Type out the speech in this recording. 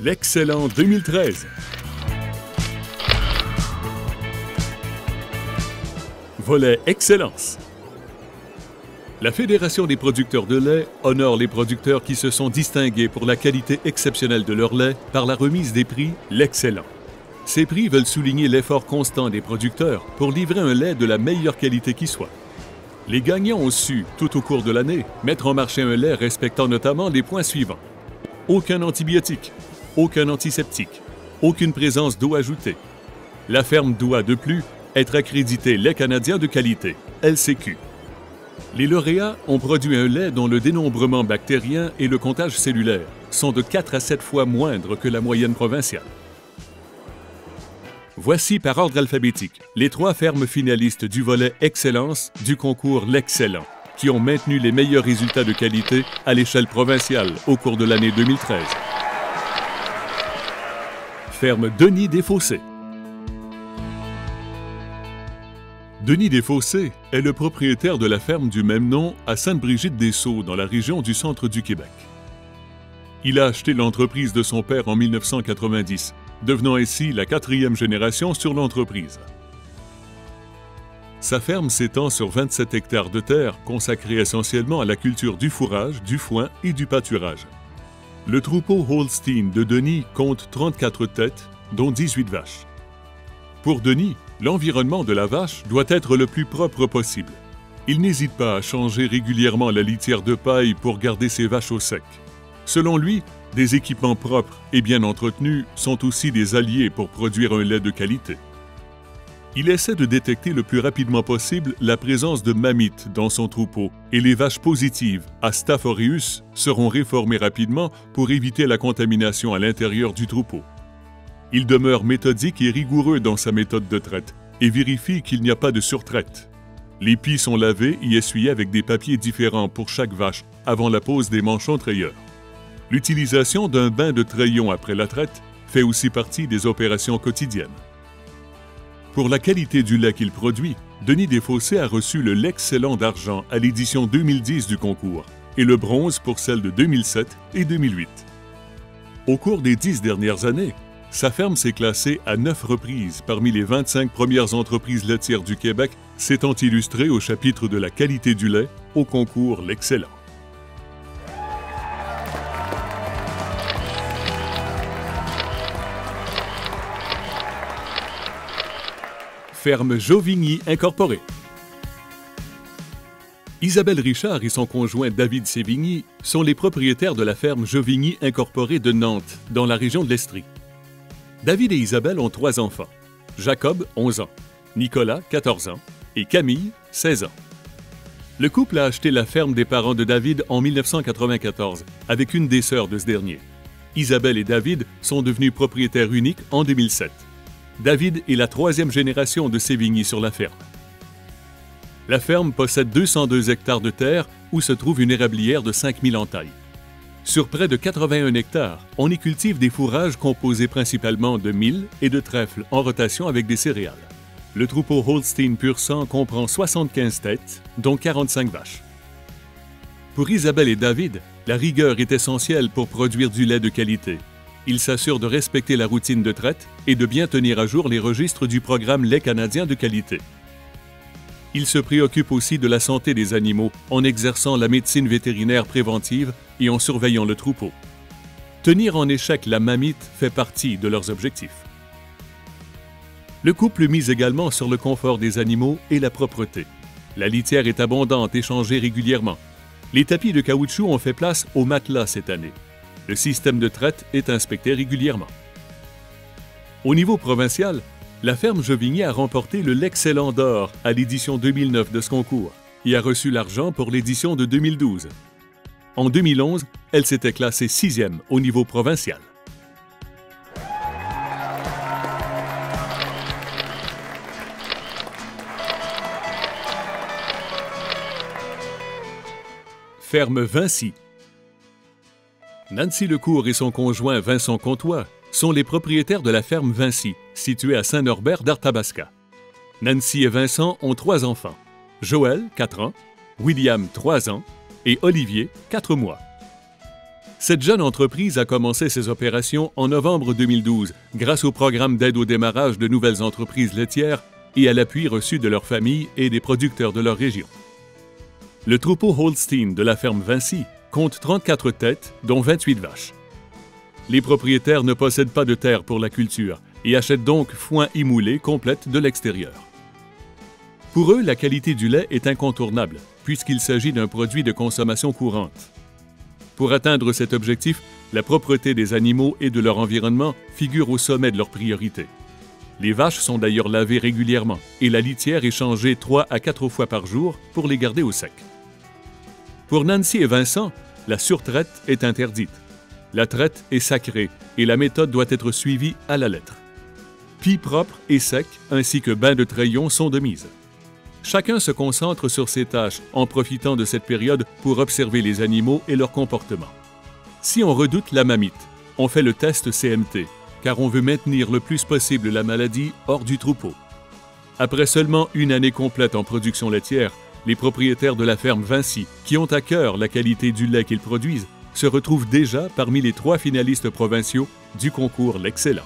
l'excellent 2013. Volet Excellence. La Fédération des producteurs de lait honore les producteurs qui se sont distingués pour la qualité exceptionnelle de leur lait par la remise des prix L'Excellent. Ces prix veulent souligner l'effort constant des producteurs pour livrer un lait de la meilleure qualité qui soit. Les gagnants ont su, tout au cours de l'année, mettre en marché un lait respectant notamment les points suivants. Aucun antibiotique, aucun antiseptique, aucune présence d'eau ajoutée. La ferme doit, de plus, être accréditée lait canadien de qualité, LCQ. Les lauréats ont produit un lait dont le dénombrement bactérien et le comptage cellulaire sont de 4 à 7 fois moindres que la moyenne provinciale. Voici par ordre alphabétique les 3 fermes finalistes du volet Excellence du concours L'Excellent, qui ont maintenu les meilleurs résultats de qualité à l'échelle provinciale au cours de l'année 2013. Ferme Denis Desfossés. Denis Desfossés est le propriétaire de la ferme du même nom à Sainte-Brigitte-des-Sceaux, dans la région du centre du Québec. Il a acheté l'entreprise de son père en 1990, devenant ainsi la 4e génération sur l'entreprise. Sa ferme s'étend sur 27 hectares de terre consacrés essentiellement à la culture du fourrage, du foin et du pâturage. Le troupeau Holstein de Denis compte 34 têtes, dont 18 vaches. Pour Denis, l'environnement de la vache doit être le plus propre possible. Il n'hésite pas à changer régulièrement la litière de paille pour garder ses vaches au sec. Selon lui, des équipements propres et bien entretenus sont aussi des alliés pour produire un lait de qualité. Il essaie de détecter le plus rapidement possible la présence de mammites dans son troupeau et les vaches positives à Staph aureus seront réformées rapidement pour éviter la contamination à l'intérieur du troupeau. Il demeure méthodique et rigoureux dans sa méthode de traite et vérifie qu'il n'y a pas de surtraite. Les pies sont lavées et essuyées avec des papiers différents pour chaque vache avant la pose des manchons trayeurs. L'utilisation d'un bain de treillon après la traite fait aussi partie des opérations quotidiennes. Pour la qualité du lait qu'il produit, Denis Desfossés a reçu le L'Excellent d'argent à l'édition 2010 du concours et le bronze pour celle de 2007 et 2008. Au cours des 10 dernières années, sa ferme s'est classée à 9 reprises parmi les 25 premières entreprises laitières du Québec, s'étant illustrée au chapitre de la qualité du lait au concours L'Excellent. Ferme Jovigny Incorporée. Isabelle Richard et son conjoint David Sévigny sont les propriétaires de la ferme Jovigny Incorporée de Nantes, dans la région de l'Estrie. David et Isabelle ont 3 enfants. Jacob, 11 ans, Nicolas, 14 ans et Camille, 16 ans. Le couple a acheté la ferme des parents de David en 1994 avec une des sœurs de ce dernier. Isabelle et David sont devenus propriétaires uniques en 2007. David est la 3e génération de Sévigny sur la ferme. La ferme possède 202 hectares de terre où se trouve une érablière de 5000 entailles. Sur près de 81 hectares, on y cultive des fourrages composés principalement de mil et de trèfle en rotation avec des céréales. Le troupeau Holstein pur sang comprend 75 têtes, dont 45 vaches. Pour Isabelle et David, la rigueur est essentielle pour produire du lait de qualité. Ils s'assurent de respecter la routine de traite et de bien tenir à jour les registres du programme Lait canadien de qualité. Ils se préoccupent aussi de la santé des animaux en exerçant la médecine vétérinaire préventive et en surveillant le troupeau. Tenir en échec la mammite fait partie de leurs objectifs. Le couple mise également sur le confort des animaux et la propreté. La litière est abondante et changée régulièrement. Les tapis de caoutchouc ont fait place aux matelas cette année. Le système de traite est inspecté régulièrement. Au niveau provincial, la ferme Jovigny a remporté le L'Excellent d'or à l'édition 2009 de ce concours et a reçu l'argent pour l'édition de 2012. En 2011, elle s'était classée 6e au niveau provincial. Ferme Vinci. Nancy Lecourt et son conjoint Vincent Comtois sont les propriétaires de la ferme Vinci, située à Saint-Norbert d'Arthabasca. Nancy et Vincent ont 3 enfants. Joël, 4 ans, William, 3 ans et Olivier, 4 mois. Cette jeune entreprise a commencé ses opérations en novembre 2012 grâce au programme d'aide au démarrage de nouvelles entreprises laitières et à l'appui reçu de leurs familles et des producteurs de leur région. Le troupeau Holstein de la ferme Vincy compte 34 têtes, dont 28 vaches. Les propriétaires ne possèdent pas de terre pour la culture et achètent donc foin et moulée complète de l'extérieur. Pour eux, la qualité du lait est incontournable, puisqu'il s'agit d'un produit de consommation courante. Pour atteindre cet objectif, la propreté des animaux et de leur environnement figure au sommet de leurs priorités. Les vaches sont d'ailleurs lavées régulièrement et la litière est changée 3 à 4 fois par jour pour les garder au sec. Pour Nancy et Vincent, la surtraite est interdite. La traite est sacrée et la méthode doit être suivie à la lettre. Pis propre et sec ainsi que bain de treillon sont de mise. Chacun se concentre sur ses tâches en profitant de cette période pour observer les animaux et leur comportement. Si on redoute la mamite, on fait le test CMT, car on veut maintenir le plus possible la maladie hors du troupeau. Après seulement une année complète en production laitière, les propriétaires de la ferme Vincy, qui ont à cœur la qualité du lait qu'ils produisent, se retrouvent déjà parmi les 3 finalistes provinciaux du concours L'Excellent.